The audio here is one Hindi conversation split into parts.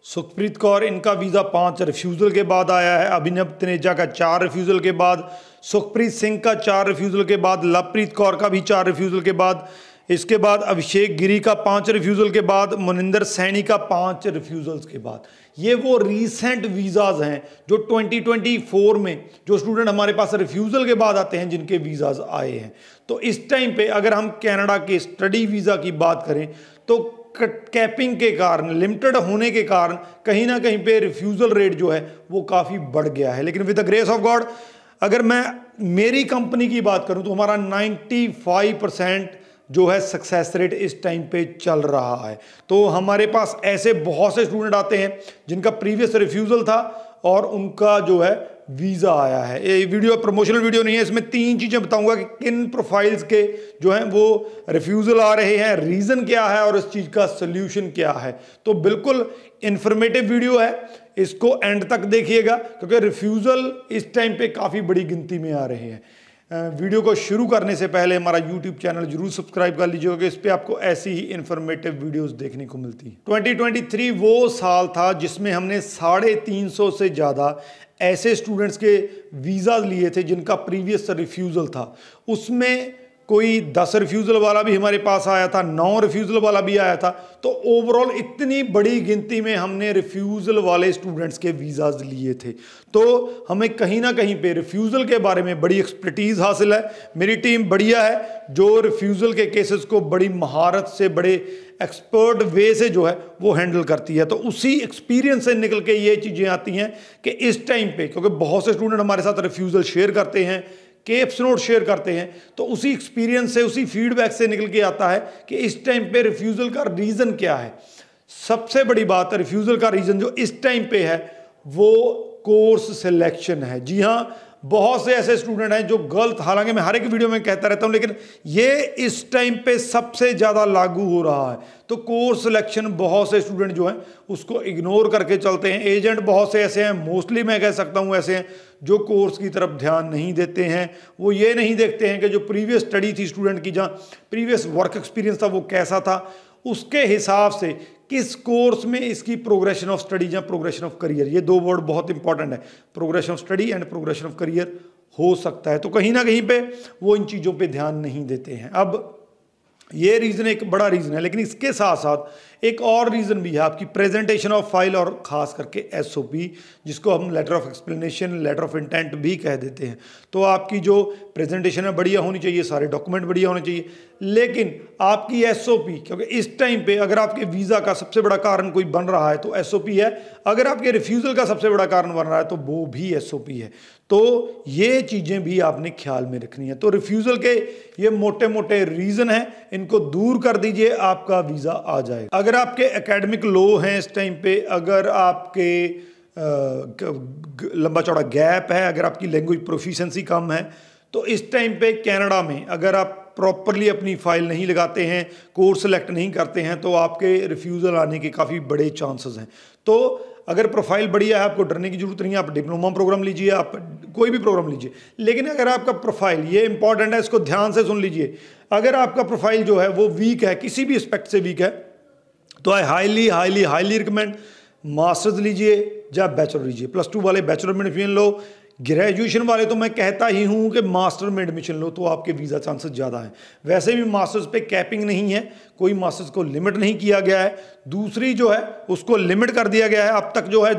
सुखप्रीत कौर, इनका वीज़ा 5 रिफ्यूज़ल के बाद आया है। अभिनव तनेजा का 4 रिफ्यूज़ल के बाद, सुखप्रीत सिंह का 4 रिफ्यूज़ल के बाद, लवप्रीत कौर का भी 4 रिफ्यूज़ल के बाद, इसके बाद अभिषेक गिरी का 5 रिफ्यूज़ल के बाद, मुनिंदर सैनी का 5 रिफ्यूज़ल्स के बाद। ये वो रीसेंट वीज़ाज़ हैं जो 2024 में जो स्टूडेंट हमारे पास रिफ्यूज़ल के बाद आते हैं, जिनके वीज़ाज़ आए हैं। तो इस टाइम पे अगर हम कनाडा के स्टडी वीज़ा की बात करें तो कैपिंग के कारण, लिमिटेड होने के कारण कहीं ना कहीं पे रिफ्यूज़ल रेट जो है वो काफ़ी बढ़ गया है। लेकिन with the grace of God, अगर मैं मेरी कंपनी की बात करूं तो हमारा 95% जो है सक्सेस रेट इस टाइम पे चल रहा है। तो हमारे पास ऐसे बहुत से स्टूडेंट आते हैं जिनका प्रीवियस रिफ्यूज़ल था और उनका जो है वीज़ा आया है। ये वीडियो प्रमोशनल वीडियो नहीं है, इसमें 3 चीज़ें बताऊंगा कि किन प्रोफाइल्स के जो हैं वो रिफ्यूज़ल आ रहे हैं, रीज़न क्या है और इस चीज़ का सोल्यूशन क्या है। तो बिल्कुल इन्फॉर्मेटिव वीडियो है, इसको एंड तक देखिएगा क्योंकि रिफ्यूज़ल इस टाइम पे काफ़ी बड़ी गिनती में आ रहे हैं। वीडियो को शुरू करने से पहले हमारा YouTube चैनल जरूर सब्सक्राइब कर लीजिएगा क्योंकि इस पर आपको ऐसी ही इन्फॉर्मेटिव वीडियोस देखने को मिलती है। 2023 वो साल था जिसमें हमने 350 से ज़्यादा ऐसे स्टूडेंट्स के वीज़ा लिए थे जिनका प्रीवियस रिफ्यूज़ल था। उसमें कोई 10 रिफ्यूज़ल वाला भी हमारे पास आया था, 9 रिफ्यूज़ल वाला भी आया था। तो ओवरऑल इतनी बड़ी गिनती में हमने रिफ्यूज़ल वाले स्टूडेंट्स के वीज़ाज लिए थे। तो हमें कहीं ना कहीं पे रिफ्यूज़ल के बारे में बड़ी एक्सपर्टीज़ हासिल है। मेरी टीम बढ़िया है जो रिफ्यूज़ल के केसेस को बड़ी महारत से, बड़े एक्सपर्ट वे से जो है वो हैंडल करती है। तो उसी एक्सपीरियंस से निकल के ये चीज़ें आती हैं कि इस टाइम पे, क्योंकि बहुत से स्टूडेंट हमारे साथ रिफ्यूज़ल शेयर करते हैं, केप्स नोट शेयर करते हैं, तो उसी एक्सपीरियंस से, उसी फीडबैक से निकल के आता है कि इस टाइम पे रिफ्यूज़ल का रीज़न क्या है। सबसे बड़ी बात है, रिफ्यूज़ल का रीज़न जो इस टाइम पे है वो कोर्स सिलेक्शन है। जी हाँ, बहुत से ऐसे स्टूडेंट हैं जो गलत, हालांकि मैं हर एक वीडियो में कहता रहता हूं, लेकिन ये इस टाइम पे सबसे ज़्यादा लागू हो रहा है। तो कोर्स सिलेक्शन बहुत से स्टूडेंट जो हैं उसको इग्नोर करके चलते हैं। एजेंट बहुत से ऐसे हैं, मोस्टली मैं कह सकता हूं ऐसे हैं, जो कोर्स की तरफ ध्यान नहीं देते हैं। वो ये नहीं देखते हैं कि जो प्रीवियस स्टडी थी स्टूडेंट की, जहाँ प्रीवियस वर्क एक्सपीरियंस था वो कैसा था, उसके हिसाब से किस कोर्स में इसकी प्रोग्रेशन ऑफ स्टडी या प्रोग्रेशन ऑफ करियर, ये 2 वर्ड बहुत इंपॉर्टेंट है, progression of study and progression of career हो सकता है। तो कहीं ना कहीं पे वो इन चीज़ों पे ध्यान नहीं देते हैं। अब ये रीज़न एक बड़ा रीज़न है, लेकिन इसके साथ साथ एक और रीज़न भी है, आपकी प्रेजेंटेशन ऑफ फाइल और ख़ास करके SOP, जिसको हम letter of explanation, letter of intent भी कह देते हैं। तो आपकी जो प्रेजेंटेशन है बढ़िया होनी चाहिए, सारे डॉक्यूमेंट बढ़िया होने चाहिए, लेकिन आपकी SOP, क्योंकि इस टाइम पे अगर आपके वीज़ा का सबसे बड़ा कारण कोई बन रहा है तो SOP है, अगर आपके रिफ्यूज़ल का सबसे बड़ा कारण बन रहा है तो वो भी SOP है। तो ये चीज़ें भी आपने ख्याल में रखनी है। तो रिफ्यूज़ल के ये मोटे मोटे रीज़न हैं, इनको दूर कर दीजिए, आपका वीज़ा आ जाएगा। अगर आपके एकेडमिक लो हैं इस टाइम पे, अगर आपके लंबा चौड़ा गैप है, अगर आपकी लैंग्वेज प्रोफिशिएंसी कम है, तो इस टाइम पे कनाडा में अगर आप प्रॉपरली अपनी फाइल नहीं लगाते हैं, कोर्स सेलेक्ट नहीं करते हैं, तो आपके रिफ्यूज़ल आने के काफ़ी बड़े चांसेस हैं। तो अगर प्रोफाइल बढ़िया है, आपको डरने की जरूरत नहीं है, आप डिप्लोमा प्रोग्राम लीजिए, आप कोई भी प्रोग्राम लीजिए। लेकिन अगर आपका प्रोफाइल, ये इंपॉर्टेंट है, इसको ध्यान से सुन लीजिए, अगर आपका प्रोफाइल जो है वो वीक है, किसी भी एस्पेक्ट से वीक है, तो I highly highly highly recommend masters लीजिए या बैचलर लीजिए। +2 वाले बैचलर में एडमिशन लो, ग्रेजुएशन वाले तो मैं कहता ही हूँ कि मास्टर में एडमिशन लो, तो आपके वीज़ा चांसेस ज़्यादा हैं। वैसे भी मास्टर्स पे कैपिंग नहीं है, कोई मास्टर्स को लिमिट नहीं किया गया है। दूसरी जो है उसको लिमिट कर दिया गया है। अब तक जो है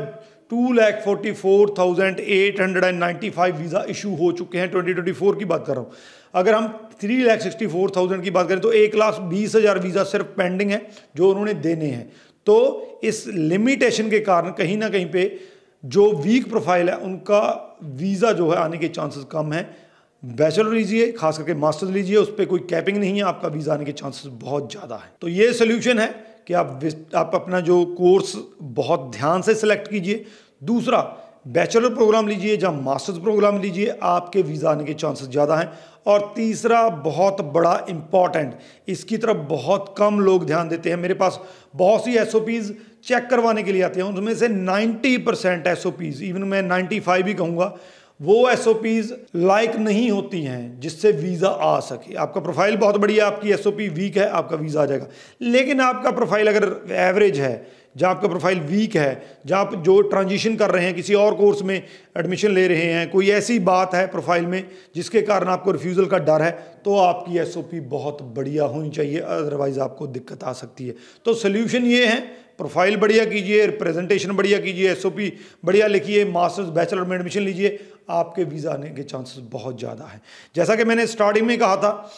2,44,895 वीज़ा इशू हो चुके हैं, 2024 की बात कर रहा हूँ। अगर हम 3,64,000 की बात करें तो 1,20,000 वीज़ा सिर्फ पेंडिंग है जो उन्होंने देने हैं। तो इस लिमिटेशन के कारण कहीं ना कहीं पे जो वीक प्रोफाइल है उनका वीज़ा जो है आने के चांसेस कम है। बैचलर लीजिए, खास करके मास्टर्स लीजिए, उस पर कोई कैपिंग नहीं है, आपका वीज़ा आने के चांसेस बहुत ज़्यादा है। तो ये सोल्यूशन है कि आप अपना जो कोर्स बहुत ध्यान से सिलेक्ट कीजिए। दूसरा, बैचलर प्रोग्राम लीजिए या मास्टर्स प्रोग्राम लीजिए, आपके वीज़ा आने के चांसेस ज़्यादा हैं। और तीसरा बहुत बड़ा इम्पॉर्टेंट, इसकी तरफ बहुत कम लोग ध्यान देते हैं। मेरे पास बहुत सी SOPs चेक करवाने के लिए आते हैं, उनमें से 90% SOPs, इवन मैं 95 भी कहूँगा, वो एसओपीज लाइक नहीं होती हैं जिससे वीज़ा आ सके। आपका प्रोफाइल बहुत बढ़िया, आपकी एसओपी वीक है, आपका वीज़ा आ जाएगा। लेकिन आपका प्रोफाइल अगर एवरेज है, जहाँ आपका प्रोफाइल वीक है, जहाँ आप जो ट्रांजिशन कर रहे हैं, किसी और कोर्स में एडमिशन ले रहे हैं, कोई ऐसी बात है प्रोफाइल में जिसके कारण आपको रिफ्यूज़ल का डर है, तो आपकी एसओपी बहुत बढ़िया होनी चाहिए, अदरवाइज़ आपको दिक्कत आ सकती है। तो सोल्यूशन ये है, प्रोफाइल बढ़िया कीजिए, प्रेजेंटेशन बढ़िया कीजिए, एसओपी बढ़िया लिखिए, मास्टर्स बैचलर में एडमिशन लीजिए, आपके वीज़ा आने के चांसेस बहुत ज़्यादा हैं। जैसा कि मैंने स्टार्टिंग में कहा था,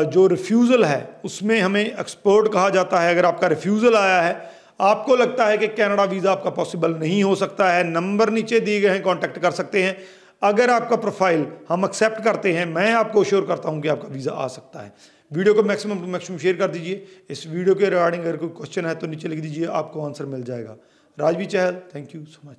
जो रिफ्यूज़ल है उसमें हमें एक्सपर्ट कहा जाता है। अगर आपका रिफ्यूज़ल आया है, आपको लगता है कि कनाडा वीज़ा आपका पॉसिबल नहीं हो सकता है, नंबर नीचे दिए गए हैं, कांटेक्ट कर सकते हैं। अगर आपका प्रोफाइल हम एक्सेप्ट करते हैं, मैं आपको श्योर करता हूं कि आपका वीज़ा आ सकता है। वीडियो को मैक्सिमम टू मैक्सिमम शेयर कर दीजिए। इस वीडियो के रिगार्डिंग अगर कोई क्वेश्चन है तो नीचे लिख दीजिए, आपको आंसर मिल जाएगा। राजवी चहल, थैंक यू सो मच।